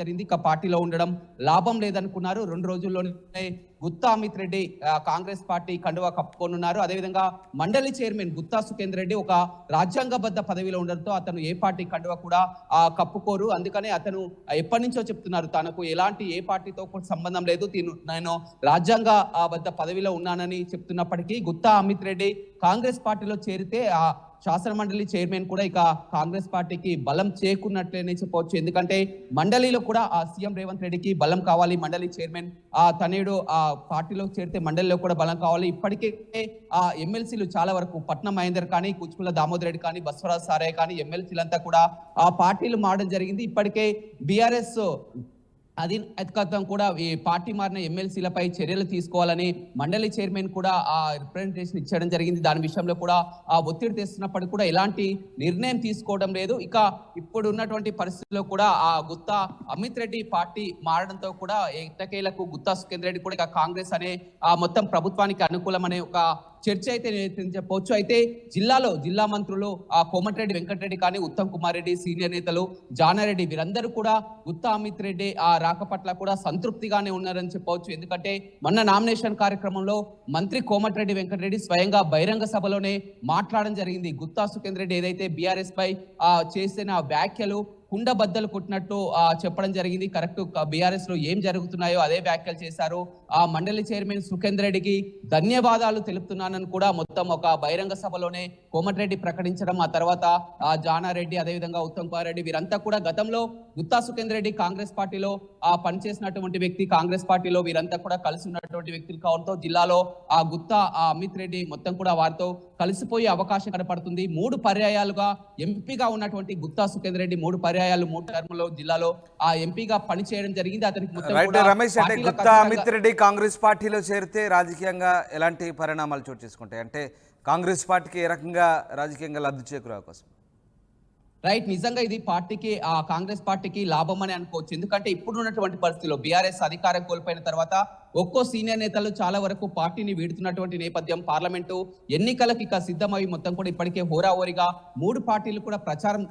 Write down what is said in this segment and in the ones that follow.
జరిగింది. ఇక పార్టీలో ఉండడం లాభం లేదనుకున్నారు. 2 రోజుల్లోనే గుత్తా అమిత్ రెడ్డి కాంగ్రెస్ పార్టీ కండువా కప్పుకోనున్నారు. అదేవిధంగా మండలి చైర్మన్ గుత్తా సుఖేందర్ రెడ్డి ఒక రాజ్యాంగబద్ధ పదవిలో ఉండడంతో అతను ఏ పార్టీ కండువా కూడా కప్పుకోరు. అందుకనే అతను ఎప్పటి నుంచో చెప్తున్నారు తనకు ఎలాంటి ఏ పార్టీతో సంబంధం లేదు, నేను రాజ్యాంగబద్ధ పదవిలో ఉన్నానని చెప్తున్నప్పటికీ గుత్తా అమిత్ రెడ్డి కాంగ్రెస్ పార్టీలో చేరితే శాసన మండలి చైర్మన్ కూడా ఇక కాంగ్రెస్ పార్టీకి బలం చేకూరినట్లేనే చెప్పవచ్చు. ఎందుకంటే మండలిలో కూడా సీఎం రేవంత్ రెడ్డికి బలం కావాలి. మండలి చైర్మన్ తనయుడు పార్టీలో చేరితే మండలిలో కూడా బలం కావాలి. ఇప్పటికే ఎమ్మెల్సీలు చాలా వరకు పట్నం మహేందర్ కానీ, కుచ్చుకుల దామోదర్ రెడ్డి కానీ, బస్వరాజ్ సారయ్య కానీ ఎమ్మెల్సీలంతా కూడా పార్టీలు మారడం జరిగింది. ఇప్పటికే బీఆర్ఎస్ అధికారం కూడా ఈ పార్టీ మారిన ఎమ్మెల్సీలపై చర్యలు తీసుకోవాలని మండలి చైర్మన్ కూడా రిప్రజెంటేషన్ ఇచ్చడం జరిగింది. దాని విషయంలో కూడా ఒత్తిడి తెస్తున్నప్పటికీ కూడా ఎలాంటి నిర్ణయం తీసుకోవడం లేదు. ఇక ఇప్పుడు ఉన్నటువంటి పరిస్థితుల్లో కూడా గుత్తా అమిత్ రెడ్డి పార్టీ మారడంతో కూడా ఎట్టకేలకు గుత్తా సుఖేందర్ రెడ్డి కూడా ఇక కాంగ్రెస్ అనే మొత్తం ప్రభుత్వానికి అనుకూలమనే ఒక చర్చ అయితే చెప్పవచ్చు. అయితే జిల్లా మంత్రులు కోమటిరెడ్డి వెంకటరెడ్డి కానీ, ఉత్తమ్ కుమార్ రెడ్డి, సీనియర్ నేతలు జానారెడ్డి వీరందరూ కూడా గుత్తా అమిత్ రెడ్డి రాక పట్ల కూడా సంతృప్తిగానే ఉన్నారని చెప్పవచ్చు. ఎందుకంటే మొన్న నామినేషన్ కార్యక్రమంలో మంత్రి కోమటిరెడ్డి వెంకటరెడ్డి స్వయంగా బహిరంగ సభలోనే మాట్లాడడం జరిగింది. గుత్తా సుఖేందర్ రెడ్డి ఏదైతే బీఆర్ఎస్ పై చేసిన వ్యాఖ్యలు కుండ బద్దలు కొట్టినట్టు చెప్పడం జరిగింది. కరెక్ట్ బీఆర్ఎస్ లో ఏం జరుగుతున్నాయో అదే వ్యాఖ్యలు చేశారు. మండలి చైర్మన్ సుఖేందర్ రెడ్డికి ధన్యవాదాలు తెలుపుతున్నానని కూడా మొత్తం ఒక బహిరంగ సభలోనే కోమటిరెడ్డి ప్రకటించడం, ఆ తర్వాత జానారెడ్డి అదేవిధంగా ఉత్తమ్ కుమార్ రెడ్డి వీరంతా కూడా గతంలో గుత్తా సుఖేందర్ రెడ్డి కాంగ్రెస్ పార్టీలో పనిచేసినటువంటి వ్యక్తి, కాంగ్రెస్ పార్టీలో వీరంతా కూడా కలిసి ఉన్నటువంటి వ్యక్తులు కావడంతో జిల్లాలో గుత్తా అమిత్ రెడ్డి మొత్తం కూడా వారితో కలిసిపోయే అవకాశం కనపడుతుంది. 3 పర్యాయాలుగా ఎంపీగా ఉన్నటువంటి గుత్తా సుఖేందర్ రెడ్డి 3 పర్యాయాలు 3 టర్ములో జిల్లాలో ఎంపీగా పనిచేయడం జరిగింది. అతనికి రమేష్ అంటే గుత్తా అమిత్ రెడ్డి కాంగ్రెస్ పార్టీలో చేరితే రాజకీయంగా ఎలాంటి పరిణామాలు చోటు చేసుకుంటాయి? అంటే కాంగ్రెస్ పార్టీకి ఏ రకంగా రాజకీయంగా లబ్ధి చేకూరే అవకాశం? రైట్, నిజంగా ఇది పార్టీకి కాంగ్రెస్ పార్టీకి లాభం అని అనుకోవచ్చు. ఎందుకంటే ఇప్పుడు ఉన్నటువంటి పరిస్థితిలో బీఆర్ఎస్ అధికారం కోల్పోయిన తర్వాత ఒక్కో సీనియర్ నేతలు చాలా వరకు పార్టీని వీడుతున్నటువంటి నేపథ్యం, పార్లమెంటు ఎన్నికలకు ఇక సిద్ధమై మొత్తం కూడా ఇప్పటికే హోరాహోరీగా 3 పార్టీలు కూడా ప్రచారం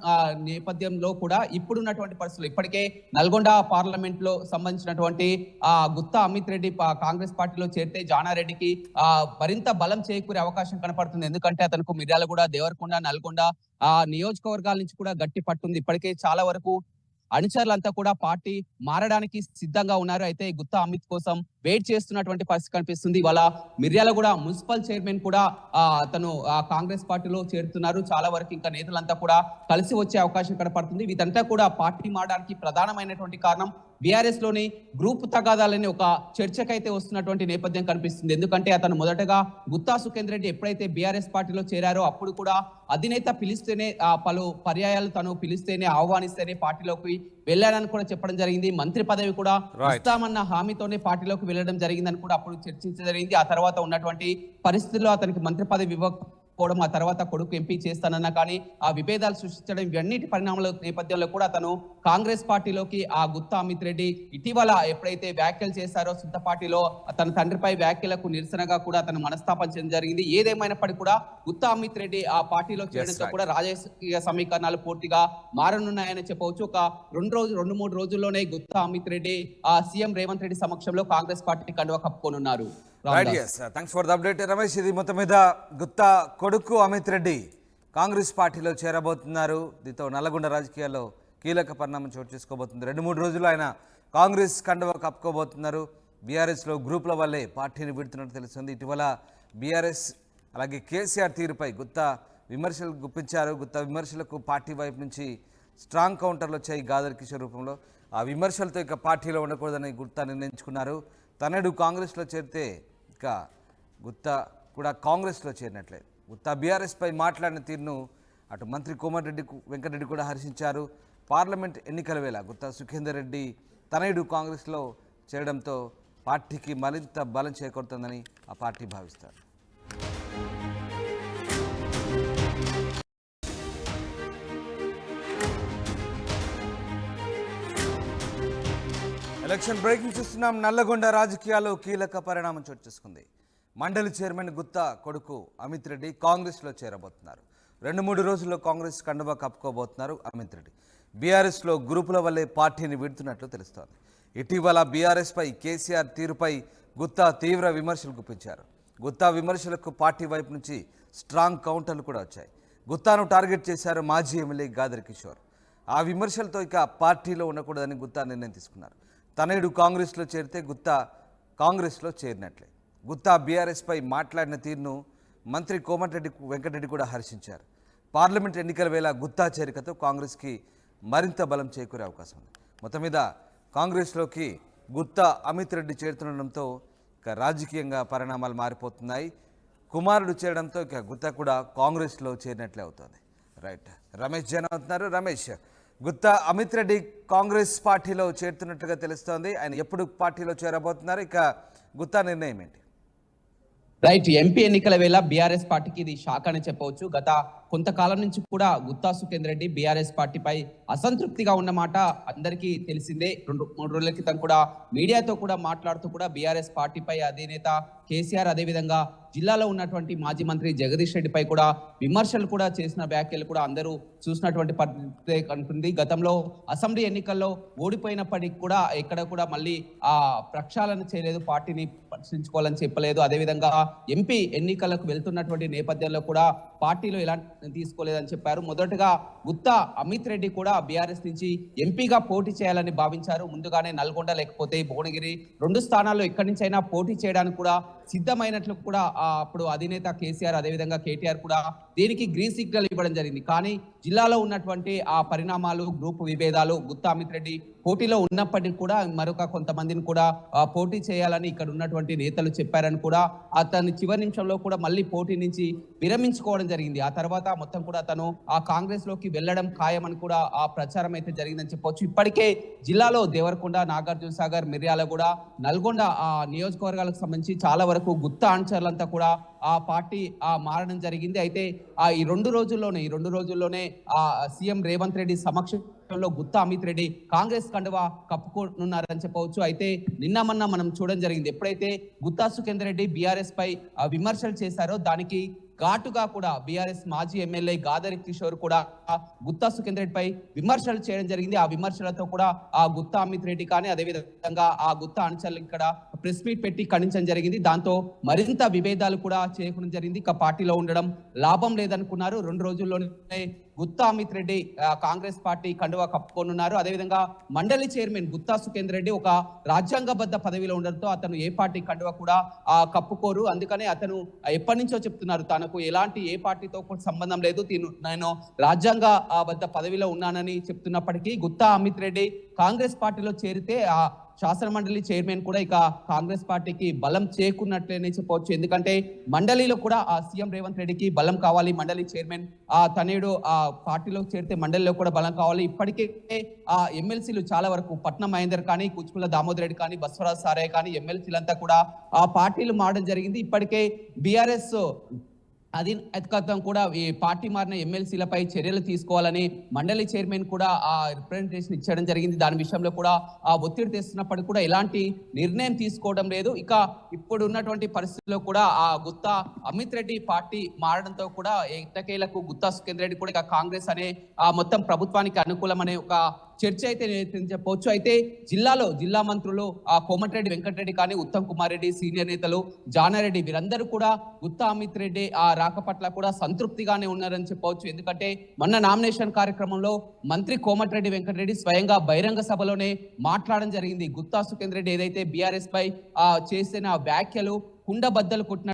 నేపథ్యంలో కూడా ఇప్పుడున్నటువంటి పరిస్థితులు ఇప్పటికే నల్గొండ పార్లమెంట్ లో సంబంధించినటువంటి గుత్తా అమిత్ రెడ్డి కాంగ్రెస్ పార్టీలో చేరితే జానారెడ్డికి మరింత బలం చేకూరే అవకాశం కనపడుతుంది. ఎందుకంటే అతనికి మిర్యాలగూడ, దేవరకొండ, నల్గొండ నియోజకవర్గాల నుంచి కూడా గట్టి పట్టుంది. ఇప్పటికే చాలా వరకు అనుచరులంతా కూడా పార్టీ మారడానికి సిద్ధంగా ఉన్నారు. అయితే గుత్తా అమిత్ కోసం వెయిట్ చేస్తున్నటువంటి పరిస్థితి కనిపిస్తుంది. ఇవాళ మిర్యాలగూడ మున్సిపల్ చైర్మన్ కూడా అతను కాంగ్రెస్ పార్టీలో చేరుతున్నారు. చాలా వరకు ఇంకా నేతలంతా కూడా కలిసి వచ్చే అవకాశం కనపడుతుంది. వీటంతా కూడా పార్టీ మారడానికి ప్రధానమైనటువంటి కారణం బీఆర్ఎస్ లోని గ్రూప్ తగాదాలని ఒక చర్చకైతే వస్తున్నటువంటి నేపథ్యం కనిపిస్తుంది. ఎందుకంటే అతను మొదటగా గుత్తా సుఖేందర్ రెడ్డి ఎప్పుడైతే బీఆర్ఎస్ పార్టీలో చేరారో అప్పుడు కూడా అధినేత పిలిస్తేనే పలు పర్యాయాలు తను పిలిస్తేనే ఆహ్వానిస్తేనే పార్టీలోకి వెళ్ళాడని కూడా చెప్పడం జరిగింది. మంత్రి పదవి కూడా ఇస్తామన్న హామీతోనే పార్టీలోకి వెళ్ళడం జరిగిందని కూడా అప్పుడు చర్చించడం జరిగింది. ఆ తర్వాత ఉన్నటువంటి పరిస్థితుల్లో అతనికి మంత్రి పదవి ఇవ్వకపోవడం, ఆ తర్వాత కొడుకు ఎంపీ చేస్తానన్నా కానీ ఆ విభేదాలు సృష్టించడం, ఇవన్నిటి పరిణామాల నేపథ్యంలో కూడా అతను కాంగ్రెస్ పార్టీలోకి గుత్తా అమిత్ రెడ్డి ఇటీవల ఎప్పుడైతే వ్యాఖ్యలు చేశారో సొంత పార్టీలో తన తండ్రిపై వ్యాఖ్యలకు నిరసనగా కూడా తను మనస్తాపం చెందడం జరిగింది. ఏదేమైనప్పటికీ కూడా గుత్తా అమిత్ రెడ్డి పార్టీలో చేరడంతో కూడా రాజకీయ సమీకరణాలు పూర్తిగా మారనున్నాయని చెప్పవచ్చు. ఒక 2-3 రోజుల్లోనే గుత్తా అమిత్ రెడ్డి సీఎం రేవంత్ రెడ్డి సమక్షంలో కాంగ్రెస్ పార్టీ కండువా కప్పుకోనున్నారు. Thanks for the update Ramesh. ఇది మొత్తం మీద గుత్తా కొడుకు అమిత్ రెడ్డి కాంగ్రెస్ పార్టీలో చేరబోతున్నారు. దీంతో నల్లగొండ రాజకీయాల్లో కీలక పరిణామం చోటు చేసుకోబోతుంది. 2-3 రోజులు ఆయన కాంగ్రెస్ కండువా కప్పుకోబోతున్నారు. బీఆర్ఎస్లో గ్రూపుల వల్లే పార్టీని విడుతున్నట్టు తెలుస్తుంది. ఇటీవల బీఆర్ఎస్ అలాగే కేసీఆర్ తీరుపై గుత్తా విమర్శలు గుప్పించారు. గుత్తా విమర్శలకు పార్టీ వైపు నుంచి స్ట్రాంగ్ కౌంటర్లు వచ్చాయి గాదర్ కిషోర్ రూపంలో. ఆ విమర్శలతో ఇక పార్టీలో ఉండకూడదని గుత్తా నిర్ణయించుకున్నారు. తనడు కాంగ్రెస్లో చేరితే ఇక గుత్తా కూడా కాంగ్రెస్లో చేరినట్లే. గుత్తా బీఆర్ఎస్ పై మాట్లాడిన తీరును అటు మంత్రి కోమటిరెడ్డి వెంకటరెడ్డి కూడా హర్షించారు. పార్లమెంట్ ఎన్నికల వేళ గుత్తా సుఖేందర్ రెడ్డి తనయుడు కాంగ్రెస్లో చేరడంతో పార్టీకి మరింత బలం చేకూరుతుందని ఆ పార్టీ భావిస్తారు. ఎలక్షన్ బ్రేకింగ్ చూస్తున్నాం. నల్లగొండ రాజకీయాల్లో కీలక పరిణామం చోటు చేసుకుంది. మండలి చైర్మన్ గుత్తా కొడుకు అమిత్ రెడ్డి కాంగ్రెస్లో చేరబోతున్నారు. 2-3 రోజుల్లో కాంగ్రెస్ కండువా కప్పుకోబోతున్నారు అమిత్ రెడ్డి. బీఆర్ఎస్లో గ్రూపుల వల్లే పార్టీని విడుతున్నట్లు తెలుస్తోంది. ఇటీవల బీఆర్ఎస్పై కేసీఆర్ తీరుపై గుత్తా తీవ్ర విమర్శలు గుప్పించారు. గుత్తా విమర్శలకు పార్టీ వైపు నుంచి స్ట్రాంగ్ కౌంటర్లు కూడా వచ్చాయి. గుత్తాను టార్గెట్ చేశారు మాజీ ఎమ్మెల్యే గాదర్ కిషోర్. ఆ విమర్శలతో ఇక పార్టీలో ఉండకూడదని గుత్తా నిర్ణయం తీసుకున్నారు. తనయుడు కాంగ్రెస్లో చేరితే గుత్తా కాంగ్రెస్లో చేరినట్లే. గుత్తా బీఆర్ఎస్పై మాట్లాడిన తీరును మంత్రి కోమటిరెడ్డి వెంకటరెడ్డి కూడా హర్షించారు. పార్లమెంట్ ఎన్నికల వేళ గుత్తా చేరికతో కాంగ్రెస్కి మరింత బలం చేకూరే అవకాశం ఉంది. మొత్తం మీద కాంగ్రెస్లోకి గుత్తా అమిత్ రెడ్డి చేరుతుండడంతో ఇక రాజకీయంగా పరిణామాలు మారిపోతున్నాయి. కుమారుడు చేరడంతో ఇక గుత్తా కూడా కాంగ్రెస్లో చేరినట్లే అవుతుంది. రైట్, రమేష్ జైన్ అవుతున్నారు. రమేష్, గుత్తా అమిత్ రెడ్డి కాంగ్రెస్ పార్టీలో చేరుతున్నట్టుగా తెలుస్తోంది. ఆయన ఎప్పుడు పార్టీలో చేరబోతున్నారు? ఇక గుత్తా నిర్ణయం ఏంటి? రైట్, ఎంపీ ఎన్నికల వేళ బీఆర్ఎస్ పార్టీకి ఇది షాక్ అని చెప్పవచ్చు. గత కొంతకాలం నుంచి కూడా గుత్తా సుఖేందర్ రెడ్డి బీఆర్ఎస్ పార్టీపై అసంతృప్తిగా ఉన్నమాట అందరికీ తెలిసిందే. 2-3 రోజుల క్రితం కూడా మీడియాతో కూడా మాట్లాడుతూ కూడా బీఆర్ఎస్ పార్టీపై అధినేత కేసీఆర్, అదేవిధంగా జిల్లాలో ఉన్నటువంటి మాజీ మంత్రి జగదీష్ రెడ్డిపై కూడా విమర్శలు కూడా చేసిన వ్యాఖ్యలు కూడా అందరూ చూసినటువంటి పరిస్థితి ఉంటుంది. గతంలో అసెంబ్లీ ఎన్నికల్లో ఓడిపోయినప్పటికీ కూడా ఎక్కడ కూడా మళ్ళీ ఆ ప్రక్షాళన చేయలేదు, పార్టీని పరిశీలించుకోవాలని చెప్పలేదు. అదేవిధంగా ఎంపీ ఎన్నికలకు వెళ్తున్నటువంటి నేపథ్యంలో కూడా పార్టీలో ఎలాంటి తీసుకోలేదని చెప్పారు. మొదటగా గుత్తా అమిత్ రెడ్డి కూడా బీఆర్ఎస్ నుంచి ఎంపీగా పోటీ చేయాలని భావించారు. ముందుగానే నల్గొండ లేకపోతే భువనగిరి 2 స్థానాల్లో ఎక్కడి నుంచి అయినా పోటీ చేయడానికి కూడా సిద్ధమైనట్లు కూడా అప్పుడు అధినేత కేసీఆర్, అదేవిధంగా కేటీఆర్ కూడా దీనికి గ్రీన్ సిగ్నల్ ఇవ్వడం జరిగింది. కానీ జిల్లాలో ఉన్నటువంటి ఆ పరిణామాలు, గ్రూప్ విభేదాలు, గుత్తా అమిత్ రెడ్డి పోటీలో ఉన్నప్పటికీ కూడా మరొక కొంతమందిని కూడా పోటీ చేయాలని ఇక్కడ ఉన్నటువంటి నేతలు చెప్పారని కూడా అతను చివరి నిమిషంలో కూడా మళ్ళీ పోటీ నుంచి విరమించుకోవడం జరిగింది. ఆ తర్వాత మొత్తం కూడా అతను ఆ కాంగ్రెస్ లోకి వెళ్ళడం ఖాయమని కూడా ఆ ప్రచారం అయితే జరిగిందని చెప్పొచ్చు. ఇప్పటికే జిల్లాలో దేవరకొండ, నాగార్జున సాగర్, మిర్యాలగూడ, నల్గొండ ఆ నియోజకవర్గాలకు సంబంధించి చాలా వరకు గుత్తా అనుచరులంతా కూడా ఆ పార్టీ మారడం జరిగింది. అయితే ఈ రెండు రోజుల్లోనే ఆ సీఎం రేవంత్ రెడ్డి సమక్షంలో గుత్తా అమిత్ రెడ్డి కాంగ్రెస్ కండువా కప్పుకుంటున్నారని చెప్పవచ్చు. అయితే నిన్న మొన్న మనం చూడడం జరిగింది. ఎప్పుడైతే గుత్తా సుఖేందర్ రెడ్డి బీఆర్ఎస్ పై విమర్శలు చేశారో దానికి ఘాటుగా కూడా బీఆర్ఎస్ మాజీ ఎమ్మెల్యే గాదర్ కిషోర్ కూడా గుత్తా సుఖేందర్ రెడ్డి పై విమర్శలు చేయడం జరిగింది. ఆ విమర్శలతో కూడా ఆ గుత్తా అమిత్ రెడ్డి కానీ అదేవిధంగా ఆ గుత్తా అనుచరులు ఇక్కడ ప్రెస్ మీట్ పెట్టి ఖండించడం జరిగింది. దాంతో మరింత విభేదాలు కూడా చేయడం జరిగింది. ఇక పార్టీలో ఉండడం లాభం లేదనుకున్నారు. 2 రోజుల్లోనే గుత్తా అమిత్ రెడ్డి కాంగ్రెస్ పార్టీ కండువా కప్పుకోనున్నారు. అదేవిధంగా మండలి చైర్మన్ గుత్తా సుఖేందర్ రెడ్డి ఒక రాజ్యాంగబద్ధ పదవిలో ఉండడంతో అతను ఏ పార్టీ కండువా కూడా కప్పుకోరు. అందుకనే అతను ఎప్పటి నుంచో చెప్తున్నారు తనకు ఎలాంటి ఏ పార్టీతో సంబంధం లేదు, నేను రాజ్యాంగబద్ధ పదవిలో ఉన్నానని చెప్తున్నప్పటికీ గుత్తా అమిత్ రెడ్డి కాంగ్రెస్ పార్టీలో చేరితే ఆ శాసన మండలి చైర్మన్ కూడా ఇక కాంగ్రెస్ పార్టీకి బలం చేకూరినట్లేనే చెప్పవచ్చు. ఎందుకంటే మండలిలో కూడా ఆ సీఎం రేవంత్ రెడ్డికి బలం కావాలి. మండలి చైర్మన్ తనయుడు ఆ పార్టీలో చేరితే మండలిలో కూడా బలం కావాలి. ఇప్పటికే ఆ ఎమ్మెల్సీలు చాలా వరకు పట్నం మహేందర్ కానీ, కుచ్చుపుల్ల దామోదర్ రెడ్డి కానీ, బస్వరాజ్ సారయ్య కానీ ఎమ్మెల్సీలంతా కూడా ఆ పార్టీలు మారడం జరిగింది. ఇప్పటికే బీఆర్ఎస్ అధినాయకత్వం కూడా ఈ పార్టీ మారిన ఎమ్మెల్సీలపై చర్యలు తీసుకోవాలని మండలి చైర్మన్ కూడా ఆ రిప్రజెంటేషన్ ఇచ్చడం జరిగింది. దాని విషయంలో కూడా ఆ ఒత్తిడి తెస్తున్నప్పటికీ కూడా ఎలాంటి నిర్ణయం తీసుకోవడం లేదు. ఇక ఇప్పుడు ఉన్నటువంటి పరిస్థితుల్లో కూడా ఆ గుత్తా అమిత్ రెడ్డి పార్టీ మారడంతో కూడా ఎట్టకేలకు గుత్తా సుఖేందర్ రెడ్డి కూడా ఇక కాంగ్రెస్ అనే మొత్తం ప్రభుత్వానికి అనుకూలమనే ఒక చర్చ అయితే చెప్పవచ్చు. అయితే జిల్లా మంత్రులు కోమటిరెడ్డి వెంకటరెడ్డి కానీ, ఉత్తమ్ కుమార్ రెడ్డి, సీనియర్ నేతలు జానారెడ్డి వీరందరూ కూడా గుత్తా అమిత్ రెడ్డి రాక పట్ల కూడా సంతృప్తిగానే ఉన్నారని చెప్పవచ్చు. ఎందుకంటే మొన్న నామినేషన్ కార్యక్రమంలో మంత్రి కోమటిరెడ్డి వెంకటరెడ్డి స్వయంగా బహిరంగ సభలోనే మాట్లాడడం జరిగింది. గుత్తా సుఖేందర్ రెడ్డి ఏదైతే బీఆర్ఎస్ పై చేసిన వ్యాఖ్యలు కుండబద్దలు కొట్టిన